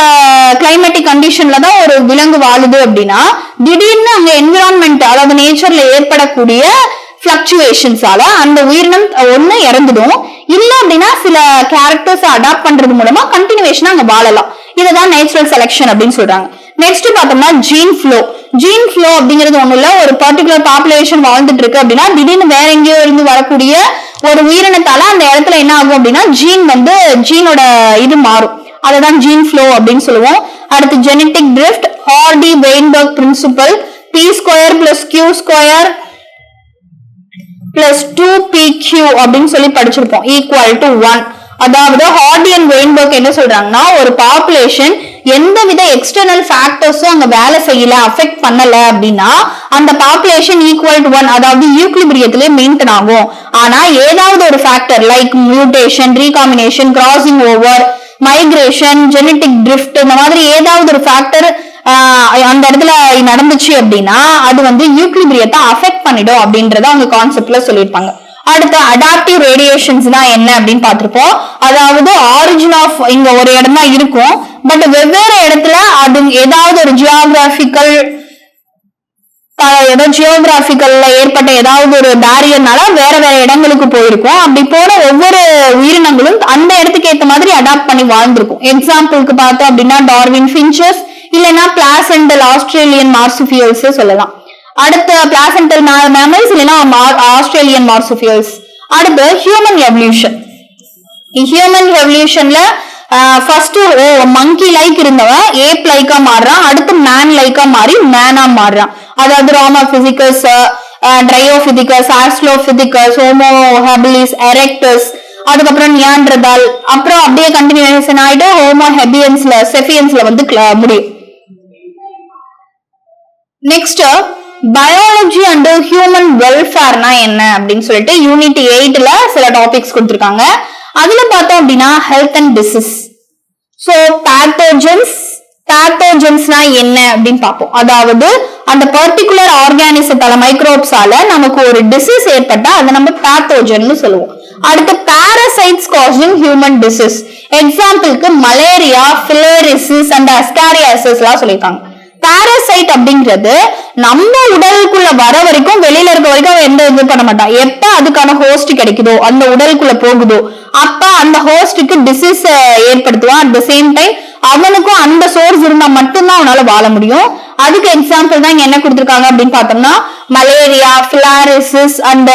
கிளைமேட்டிக் கண்டிஷன்ல தான் ஒரு விலங்கு வாழுது அப்படின்னா திடீர்னு அங்க என்விரான்மெண்ட், அதாவது நேச்சர்ல ஏற்படக்கூடிய பிளக்சுவேஷன்ஸால அந்த உயிரினம் ஒண்ணு இறந்துடும், இல்ல அப்படின்னா சில கேரக்டர்ஸ் அடாப்ட் பண்றது மூலமா கண்டினியூவேஷனா அங்க வாழலாம். இதுதான் நேச்சுரல் செலக்ஷன் அப்படின்னு சொல்றாங்க. நெக்ஸ்ட் பார்த்தோம்னா ஜீன் ஃப்ளோ. ஜீன் ஃப்ளோ அப்படிங்கிறது ஒண்ணு இல்ல, ஒரு பர்டிகுலர் பாப்புலேஷன் வாழ்ந்துட்டு இருக்கு அப்படின்னா திடீர்னு வேற எங்கேயோ இருந்து வரக்கூடிய ஒரு உயிரினத்தால அந்த இடத்துல என்ன ஆகும் அப்படின்னா ஜீனோட இது மாறும், அததான் ஜீன் ஃப்ளோ அப்படின்னு சொல்லுவோம். அடுத்து genetic drift, Hardy Weinberg principle, p² + q² + 2pq அப்படின்னு சொல்லி படிச்சிருப்போம், = 1. அதாவது ஹார்டி அண்ட் வெயின்பர்க் என்ன சொல்றாங்கன்னா ஒரு பாப்புலேஷன் எந்தவித எக்ஸ்டர்னல் ஃபேக்டர்ஸும் அங்க வேலை செய்யல, அஃபெக்ட் பண்ணல அப்படின்னா அந்த பாப்புலேஷன் = 1, அதாவது ஈக்விலிபிரியத்திலே மெயின்டைன் ஆகும். ஆனா ஏதாவது ஒரு factor like mutation, recombination, crossing over, migration, genetic drift, இந்த மாதிரி ஏதாவது ஒரு ஃபேக்டர் அந்த இடத்துல நடந்துச்சு அப்படின்னா அது வந்து ஈக்விலிபிரியத்தை அஃபெக்ட் பண்ணிடும் அப்படின்றத அவங்க கான்செப்ட்ல சொல்லியிருப்பாங்க. அடுத்து அடாப்டிவ் ரேடியேஷன்ஸ்னா என்ன அப்படின்னு பார்த்திருப்போம். அதாவது ஆரிஜின் ஆஃப் இங்க ஒரு இடம் தான் இருக்கும், பட் வெவ்வேறு இடத்துல அது ஏதாவது ஒரு ஜியோகிராபிக்கல்ல ஏற்பட்ட ஏதாவது ஒரு பேரியர்னால வேற வேற இடங்களுக்கு போயிருக்கும். அப்படி போன ஒவ்வொரு உயிரினங்களும் அந்த இடத்துக்கு ஏற்ற மாதிரி அடாப்ட் பண்ணி வாழ்ந்திருக்கும். எக்ஸாம்பிளுக்கு பார்த்தோம் அப்படின்னா டார்வின் ஃபின்ச்சஸ், இல்லைன்னா பிளாசென்டல் ஆஸ்திரேலியன் மார்சுபியல்ஸ் சொல்லலாம். அடுத்த பிளாசென்டல் மேமல்ஸ் இல்லைன்னா ஆஸ்திரேலியன் மார்சுபியல்ஸ். அடுத்து ஹியூமன் எவல்யூஷன். ஹியூமன் எவல்யூஷன்ல ஃபர்ஸ்ட் மங்கி லைக் இருந்தவன் ஏப் லைக்கா மாறுறான், அடுத்து மேன் லைக்கா மாறி மேனா மாறுறான். அதாவது ராமாபிசிகஸ், ட்ரையோபிதிகஸ், ஆஸ்ட்ரோபிதிகஸ், ஹோமோ ஹபிலிஸ், எரெக்டஸ், அதுக்கப்புறம் நியாண்டர்தால், அப்புறம் அப்படியே கண்டினியூஷன் ஆயிட்டு ஹோமோ ஹெபியன்ஸ்ல செஃபியன்ஸ்ல வந்து முடியும். நெக்ஸ்ட் பயாலஜி அண்ட் ஹியூமன் வெல்ஃபேர்னா என்ன அப்படின்னு சொல்லிட்டு யூனிட் 8ல சில டாபிக்ஸ் கொடுத்திருக்காங்க. அதுல பார்த்தோம் அப்படின்னா ஹெல்த் அண்ட் டிசீஸ். சோ பேத்தோஜென்ஸ்னா என்ன அப்படின்னு பார்ப்போம். அதாவது அந்த பர்டிகுலர் ஆர்கானிசத்தால மைக்ரோப்ஸால நமக்கு ஒரு டிசீஸ் ஏற்பட்டா அதை நம்ம பேத்தோஜன் சொல்லுவோம். அடுத்து பாரசைட்ஸ் காசிங் ஹியூமன் டிசீஸ். எக்ஸாம்பிளுக்கு மலேரியா, பிலேரிசிஸ் அண்ட் அஸ்காரியாசிஸ் எல்லாம் சொல்லியிருக்காங்க. பாரசைட் அப்படிங்கிறது நம்ம உடலுக்குள்ள வர வரைக்கும் வெளியில இருக்க வரைக்கும் எந்த இது பண்ண மாட்டான். எப்ப அதுக்கான ஹோஸ்ட் கிடைக்குதோ அந்த உடலுக்குள்ள போகுதோ அப்ப அந்த ஹோஸ்டுக்கு டிசீஸ் ஏற்படுத்துவான். அட் த சேம் டைம் அவனுக்கும் அந்த சோர்ஸ் இருந்தா மட்டும்தான் அவனால வாழ முடியும். அதுக்கு எக்ஸாம்பிள் தான் இங்க என்ன கொடுத்திருக்காங்க அப்படின்னு பார்த்தோம்னா malaria, filariasis and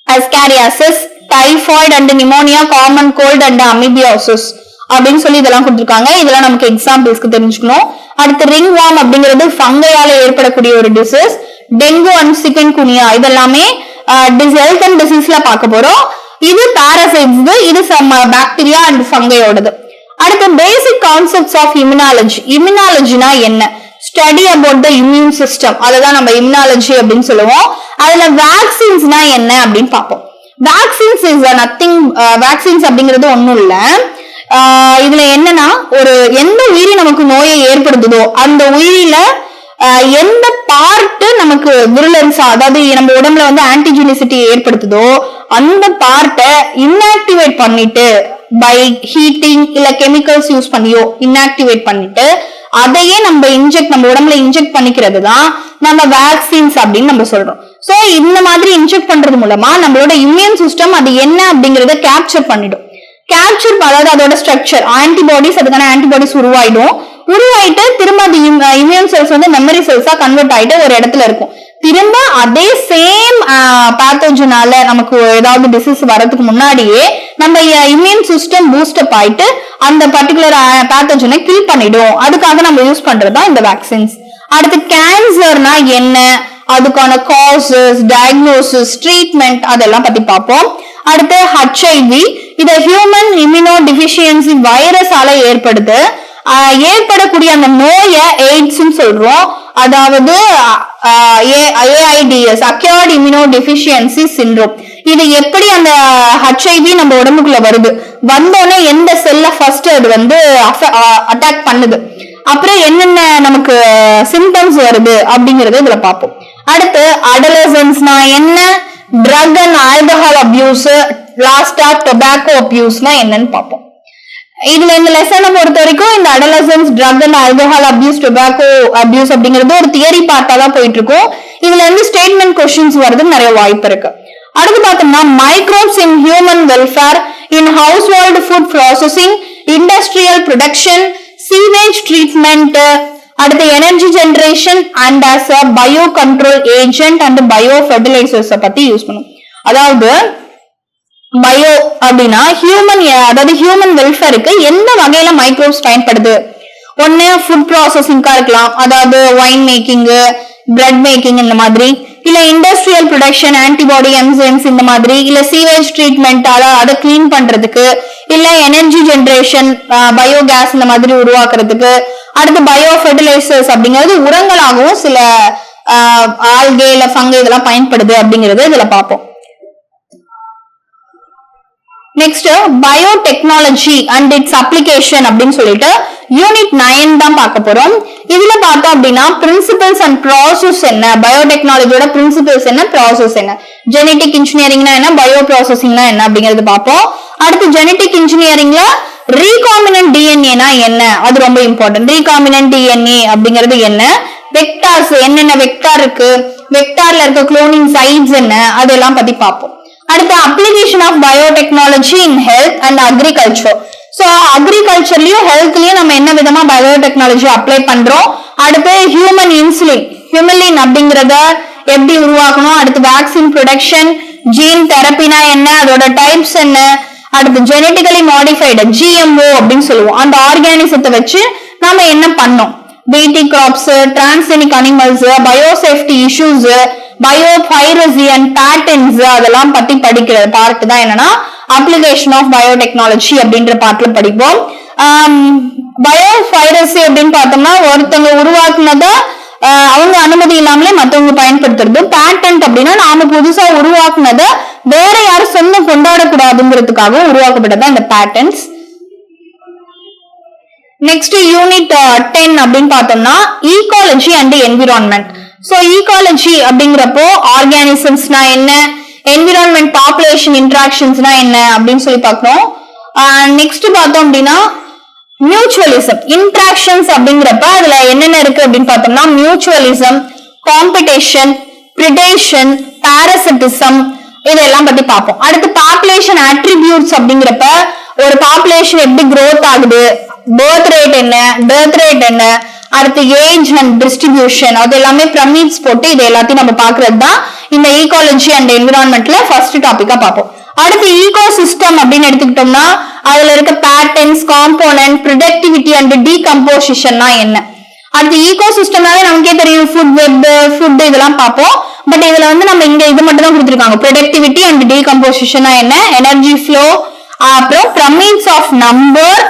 ascariasis, typhoid and pneumonia, common cold and amoebiasis அப்படின்னு சொல்லி இதெல்லாம் கொடுத்திருக்காங்க. இதெல்லாம் நமக்கு எக்ஸாம்பிள்ஸ்க்கு தெரிஞ்சுக்கணும். அடுத்து ரிங் வார்ம் அப்படிங்கிறது ஃபங்கையால ஏற்படக்கூடிய ஒரு டிசீஸ். டெங்கு அண்ட் சிக்கன்குனியா இதெல்லாமே ஹெல்த் அண்ட் டிசீஸ்ல பார்க்க போறோம். இது பாரசைட்ஸ், இது பாக்டீரியா அண்ட் ஃபங்கையோடது. அடுத்து பேசிக் கான்செப்ட்ஸ் ஆஃப் இம்யூனாலஜி. இம்யூனாலஜினா என்ன? Study about the immune system, அதுதான் நம்ம இம்யூனாலஜி அப்படின்னு சொல்லுவோம். அதுல வேக்சின்ஸ்னா என்ன அப்படின்னு பார்ப்போம். Vaccines is nothing. வேக்சின்ஸ் அப்படிங்கிறது ஒண்ணும் இல்ல. இதுல என்னன்னா ஒரு எந்த உயிரி நமக்கு நோயை ஏற்படுத்துதோ அந்த உயிரில எந்த பார்ட் நமக்கு விருலன்ஸா, அதாவது நம்ம உடம்புல வந்து ஆன்டிஜெனிசிட்டி ஏற்படுத்துதோ அந்த பார்ட்டை இன்ஆக்டிவேட் பண்ணிட்டு பை ஹீட்டிங் இல்ல கெமிக்கல்ஸ் யூஸ் பண்ணியோ இன்ஆக்டிவேட் பண்ணிட்டு அதையே நம்ம உடம்புல இன்ஜெக்ட் பண்ணிக்கிறது தான் நம்ம வேக்சின்ஸ் அப்படின்னு நம்ம சொல்றோம். சோ இந்த மாதிரி இன்ஜெக்ட் பண்றது மூலமா நம்மளோட இம்யூன் சிஸ்டம் அது என்ன அப்படிங்கறத கேப்சர் பண்ணிடும். அதாவது அதோட ஸ்ட்ரக்சர் ஆன்டிபாடிஸ், அதுக்கான ஆன்டிபாடிஸ் உருவாயிட்டு திரும்ப அது இம்யூன் செல்ஸ் வந்து மெமரி செல்ஸா கன்வெர்ட் ஆயிட்டு ஒரு இடத்துல இருக்கும். திரும்ப அதே சேம் பேத்தோஜனால நமக்கு ஏதாவது டிசீஸ் வரதுக்கு முன்னாடியே நம்ம இம்யூன் சிஸ்டம் பூஸ்டப் ஆயிட்டு அந்த பர்டிகுலர் பேத்தோஜனை கில் பண்ணிடும். அதுக்காக நம்ம யூஸ் பண்றதுதான் இந்த வேக்சின்ஸ். அடுத்து கேன்சர்னா என்ன, அதுக்கான காசஸ், டயக்னோசிஸ், ட்ரீட்மெண்ட் அதெல்லாம் பத்தி பார்ப்போம். அடுத்து HIV, இத ஹியூமன் இம்யூனோ டிஃபிஷியன்சி வைரஸால ஏற்படக்கூடிய அந்த நோயை எய்ட்ஸ் சொல்றோம். அதாவது AIDS, acquired immuno deficiency syndrome. இது எப்படி அந்த HIV நம்ம உடம்புக்குள்ள வந்தோடனே எந்த செல்ல ஃபர்ஸ்ட் அது வந்து அட்டாக் பண்ணுது, அப்புறம் என்னென்ன நமக்கு சிம்டம்ஸ் வருது அப்படிங்கறது இதுல பார்ப்போம். அடுத்து அடலசன்ஸ்னா என்ன, ட்ரக் அண்ட் ஆல்கஹால் அபியூஸ், லாஸ்டா டொபாக்கோ அபியூஸ்னா என்னன்னு பார்ப்போம். இதுல இந்த லெசனை பொறுத்த வரைக்கும் இந்த adolescence, drug and alcohol abuse, tobacco abuse அப்படிங்கிறது ஒரு தியரி பார்ட்டா தான் போயிட்டு இருக்கும். இதுல இருந்து ஸ்டேட்மெண்ட் கொஸ்டின்ஸ் வருதுன்னு நிறைய வாய்ப்பு இருக்கு. அடுத்து பார்த்தோம்னா microbes in human welfare, in household food processing, industrial production, sewage treatment, அடுத்து energy generation and as a bio control agent and bio fertilisers பத்தி யூஸ் பண்ணும். அதாவது பயோ அப்படின்னா ஹியூமன் வெல்ஃபேருக்கு எந்த வகையில மைக்ரோப்ஸ் பயன்படுது. ஒன்னு ஃபுட் ப்ராசஸிங்கா இருக்கலாம், அதாவது ஒயின் மேக்கிங், பிரெட் மேக்கிங் இந்த மாதிரி, இல்ல இண்டஸ்ட்ரியல் ப்ரொடக்ஷன், ஆன்டிபாடி, என்சைம்ஸ் இந்த மாதிரி, இல்ல சீவேஜ் ட்ரீட்மெண்ட் அதை கிளீன் பண்றதுக்கு, இல்ல எனர்ஜி ஜெனரேஷன், பயோகேஸ் இந்த மாதிரி உருவாக்குறதுக்கு. அடுத்து பயோ ஃபெர்டிலைசர்ஸ் அப்படிங்கிறது உரங்களாகவும் சில ஆல்கே இல்ல ஃபங்கை இதெல்லாம் பயன்படுது அப்படிங்கிறது இதுல பார்ப்போம். Next biotechnology and it's application அப்படின்னு சொல்லிட்டு யூனிட் 9 தான் பார்க்க போறோம். இதுல பார்த்தோம் அப்படின்னா பிரின்சிபல்ஸ் அண்ட் ப்ராசஸ் என்ன, பயோடெக்னாலஜியோட பிரின்சிபல்ஸ் என்ன, ப்ராசஸ் என்ன, ஜெனெடிக் இன்ஜினியரிங்னா என்ன, பயோ ப்ராசஸிங்னா என்ன அப்படிங்கிறது பார்ப்போம். அடுத்து ஜெனெடிக் இன்ஜினியரிங்ல ரீகாம்பினன்ட் டிஎன்ஏனா என்ன, அது ரொம்ப இம்பார்ட்டன்ட். ரீகாம்பினன்ட் டிஎன்ஏ அப்படிங்கிறது என்ன, வெக்டார்ஸ் என்னென்ன வெக்டார் இருக்கு, வெக்டார்ல இருக்க குளோனிங் சைட்ஸ் என்ன, அதெல்லாம் பத்தி பார்ப்போம். அடுத்து application of biotechnology in health and agriculture. So அக்ரிகல்ச்சர்லயும் ஹெல்த்லயும் நம்ம என்ன விதமா பயோடெக்னாலஜி அப்ளை பண்றோம். அடுத்து ஹியூமன் ஹியூமலின் அப்படிங்கறத எப்படி உருவாக்கணும். அடுத்து வேக்சின் ப்ரொடக்ஷன், ஜீன் தெரப்பினா என்ன, அதோட டைப்ஸ் என்ன. அடுத்து ஜெனெட்டிக்கலி மாடிஃபைடு GMO அப்படின்னு சொல்லுவோம். அந்த ஆர்கானிசத்தை வச்சு நாம என்ன பண்ணோம், BT crops, transgenic animals, biosafety issues, biopiracy and patents அதெல்லாம் பத்தி படிக்கிற பார்ட் தான் என்னன்னா அப்ளிகேஷன் ஆஃப் பயோடெக்னாலஜி அப்படின்ற பார்ட்ல படிப்போம். பயோபைரசி அப்படின்னு பார்த்தோம்னா ஒருத்தவங்க உருவாக்குனத அவங்க அனுமதி இல்லாமலே மத்தவங்க பயன்படுத்துறது. பேட்டன்ட் அப்படின்னா நாம புதுசா உருவாக்குனத வேற யாரும் சொந்தம் கொண்டாடக்கூடாதுங்கிறதுக்காக உருவாக்கப்பட்டதான் இந்த பேட்டன்ட்ஸ். நெக்ஸ்ட் யூனிட் 10 அப்படின்னு பார்த்தோம்னா ecology and environment. So ecology அப்படிங்கிறப்போ ஆர்கானிசம்ஸ்னா என்ன, என்விரான்மெண்ட் பாப்புலேஷன் இன்டராக்ஷன்ஸ்னா என்ன அப்படின்னு சொல்லி பார்க்கணும். நெக்ஸ்ட் பார்த்தோம் அப்படின்னா மியூச்சுவலிசம் இன்டராக்ஷன்ஸ் அப்படிங்கிறப்ப அதுல என்னென்ன இருக்கு அப்படின்னு பார்த்தோம்னா மியூச்சுவலிசம், காம்படிஷன், பிரிடேஷன், பாரசிட்டிசம் இதெல்லாம் பத்தி பார்ப்போம். அடுத்து பாப்புலேஷன் அட்ரிபியூட்ஸ் அப்படிங்கிறப்ப ஒரு பாப்புலேஷன் எப்படி growth ஆகுது, பர்த் ரேட் என்ன, டெத் ரேட் என்ன, அடுத்து ஏஜ் அண்ட் டிஸ்ட்ரிபியூஷன் அது எல்லாமே பிரமிட்ஸ் போட்டு இது எல்லாத்தையும் நம்ம பாக்குறது தான் இந்த ஈகாலஜி அண்ட் என்விரான்மெண்ட்ல ஃபர்ஸ்ட் டாபிக்கா பார்ப்போம். அடுத்து ஈகோ சிஸ்டம் அப்படின்னு எடுத்துக்கிட்டோம்னா அதுல இருக்க பேட்டர்ன்ஸ், காம்போனன்ட், ப்ரொடக்டிவிட்டி அண்ட் டீகம்போசிஷன்னா என்ன. அடுத்து ஈகோ சிஸ்டம்னாலே நமக்கே தெரியும், ஃபுட் வெப், ஃபுட் இதெல்லாம் பார்ப்போம். பட் இதுல வந்து நம்ம இங்க இது மட்டும் தான் கொடுத்துருக்காங்க. ப்ரொடக்டிவிட்டி அண்ட் டீகம்போசிஷனா என்ன, எனர்ஜி ஃப்ளோ, அப்புறம் pyramids of number,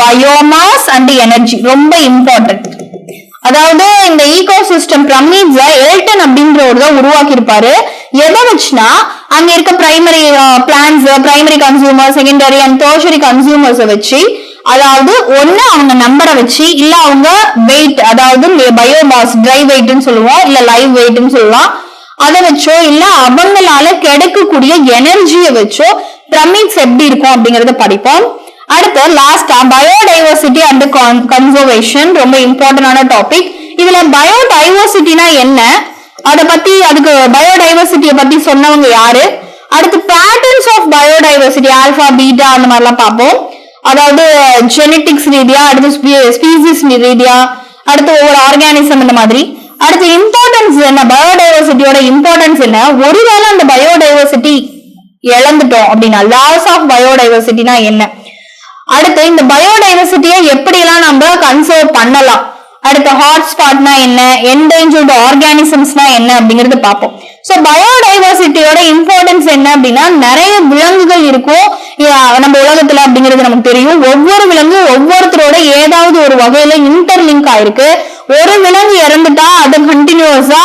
biomass and energy ரொம்ப இம்பார்ட்டன்ட். அதாவது இந்த ஈகோ சிஸ்டம் பிரமிட்ஸ எல்டன் அப்படின்றவர் தான் உருவாக்கி இருப்பாரு. எதை வச்சுனா அங்க இருக்க primary plants, primary consumer, secondary and tertiary consumers வச்சு, அதாவது ஒண்ணு அவங்க நம்பரை வச்சு, இல்ல அவங்க வெயிட், அதாவது பயோமாஸ் ட்ரை வெயிட்னு சொல்லுவோம், இல்ல லைவ் வெயிட்னு சொல்லலாம், அதை வச்சோ இல்ல அவங்களால கிடைக்கக்கூடிய எனர்ஜியை வச்சோ பிரமிட்ஸ் எப்படி இருக்கும் அப்படிங்கறத படிப்போம். அடுத்து லாஸ்டா பயோடைவர்சிட்டி அண்ட் கன்சர்வேஷன் ரொம்ப இம்பார்ட்டன்டான டாபிக். இதுல பயோடைவர்சிட்டினா என்ன, அத பத்தி அதுக்கு பயோடைவர்சிட்டியை பத்தி சொன்னவங்க யாரு, அடுத்து patterns of biodiversity alpha beta அந்த மாதிரிலாம் பார்ப்போம். அதாவது ஜெனட்டிக்ஸ் ரீதியா, அடுத்து ஸ்பீசிஸ் ரீதியா, அடுத்து ஒவ்வொரு ஆர்கானிசம் இந்த மாதிரி. அடுத்து இம்பார்ட்டன்ஸ் என்ன, பயோடைவர்சிட்டியோட இம்பார்ட்டன்ஸ் என்ன, ஒருவேளை அந்த பயோடைவர்சிட்டி இழந்துட்டோம் அப்படின்னா லாஸ் ஆஃப் பயோடைவர்சிட்டினா என்ன, அடுத்து இந்த பயோடைவர்சிட்டியை எப்படி எல்லாம் நம்ம கன்சர்வ் பண்ணலாம், அடுத்து ஹாட்ஸ்பாட்னா என்ன, என்டேஞ்சர்ட் ஆர்கானிசம்ஸ்னா என்ன அப்படிங்கறது பார்ப்போம். சோ பயோடைவர்சிட்டியோட இம்பார்ட்டன்ஸ் என்ன அப்படின்னா நிறைய விலங்குகள் இருக்கும் நம்ம உலகத்துல அப்படிங்கிறது நமக்கு தெரியும். ஒவ்வொரு விலங்கு ஒவ்வொருத்தரோட ஏதாவது ஒரு வகையில இன்டர்லிங்க் ஆயிருக்கு. ஒரு விலங்கு இறந்துட்டா அது கண்டினியூஸா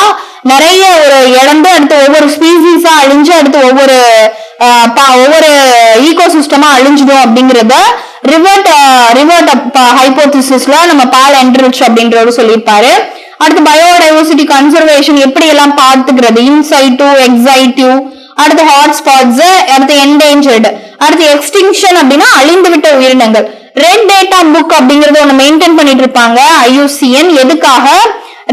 நிறைய ஒரு இழந்து அடுத்து ஒவ்வொரு ஸ்பீசிஸா அழிஞ்சு அடுத்து ஒவ்வொரு ஈகோ சிஸ்டமா அழிஞ்சிடும் அப்படிங்கறத ரிவர்ட் ஹைபோதிசிஸ்ல நம்ம பால் என்ட்ரிச் அப்படின்றவர் சொல்லியிருப்பாரு. அடுத்து பயோடைவர்சிட்டி கன்சர்வேஷன் எப்படி எல்லாம் பார்த்துக்கிறது, இன்சைட்டிவ், எக்ஸைட்டிவ், அடுத்து ஹாட்ஸ்பாட்ஸ், அடுத்து என்டேஞ்சர்டு, அடுத்து எக்ஸ்டிங்ஷன் அப்படின்னா அழிந்து விட்ட உயிரினங்கள். ரெட் டேட்டா புக் அப்படிங்கறது ஒண்ணு மெயின்டைன் பண்ணிட்டு இருப்பாங்க IUCN. எதுக்காக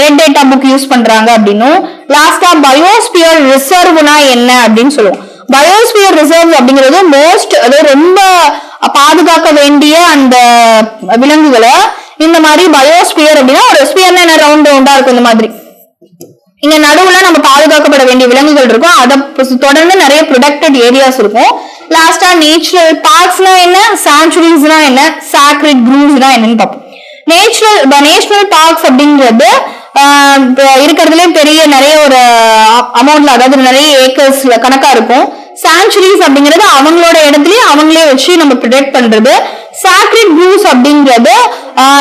ரெட் டேட்டா புக் யூஸ் பண்றாங்க அப்படின்னும். லாஸ்டா பயோஸ்பியர் ரிசர்வ்னா என்ன அப்படின்னு சொல்லுவோம். பயோஸ்பியர் ரிசர்வ் அப்படிங்கிறது மோஸ்ட், அதாவது ரொம்ப பாதுகாக்க வேண்டிய அந்த விலங்குகளை இந்த மாதிரி பயோஸ்பியர் அப்படின்னா ஒரு ஸ்பியர்னா என்ன ரவுண்ட் ரவுண்டா இருக்கும் இந்த மாதிரி. இங்க நடுவுல நம்ம பாதுகாக்கப்பட வேண்டிய விலங்குகள் இருக்கும். அதை தொடர்ந்து நிறைய ப்ரொடெக்டட் ஏரியாஸ் இருக்கும். லாஸ்டா நேச்சுரல் பார்க்ஸ்னா என்ன, சாங்சுரிஸ்னா என்ன, சாக்ரிட் க்ரூவ்ஸ்னா என்னன்னு பார்ப்போம். நேஷனல் பார்க்ஸ் அப்படிங்கிறது இருக்கிறதுலே பெரிய நிறைய ஒரு அமௌண்ட்ல, அதாவது நிறைய ஏக்கர்ஸ்ல கணக்கா இருக்கும். சாங்சுரிஸ் அப்படிங்கிறது அவங்களோட இடத்துலயே அவங்களே வச்சு நம்ம ப்ரொடெக்ட் பண்றது. சாக்ரிட் க்ரூவ்ஸ் அப்படிங்கிறது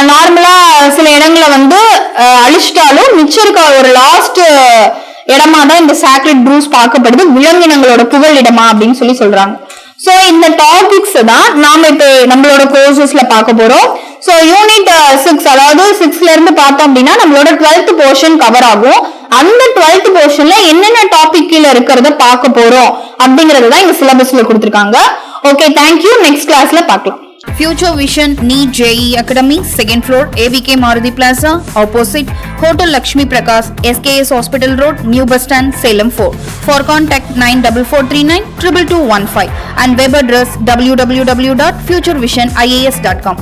நார்மலா சில இடங்களை வந்து அழிச்சிட்டாலும் மிச்சம் இருக்க ஒரு லாஸ்ட் இடமா தான் இந்த சாக்ரிட் க்ரூவ்ஸ் பார்க்கப்படுது, விலங்கினங்களோட புகழ் இடமா அப்படின்னு சொல்றாங்க. சோ இந்த டாபிக்ஸ் தான் நாம இப்ப நம்மளோட கோர்சஸ்ல பார்க்க போறோம். சோ யூனிட் 6, அதாவது 6ல இருந்து பார்த்தோம் அப்படின்னா நம்மளோட 12th போர்ஷன் கவர் ஆகும். அந்த 12th போர்ஷன்ல என்னென்ன டாபிக் கீழ இருக்கிறத பார்க்க போறோம் அப்படிங்கறது தான் இந்த சிலபஸ்ல கொடுத்திருக்காங்க. Okay, thank you. நெக்ஸ்ட் கிளாஸ்ல பார்க்கலாம். Future Vision NEET JEE Academy, 2nd floor, AVK Maruti Plaza, opposite Hotel Lakshmi Prakash, SKS Hospital Road, New Bus Stand, Salem 4. For contact 94439 22215 and web address www.futurevision.ias.com.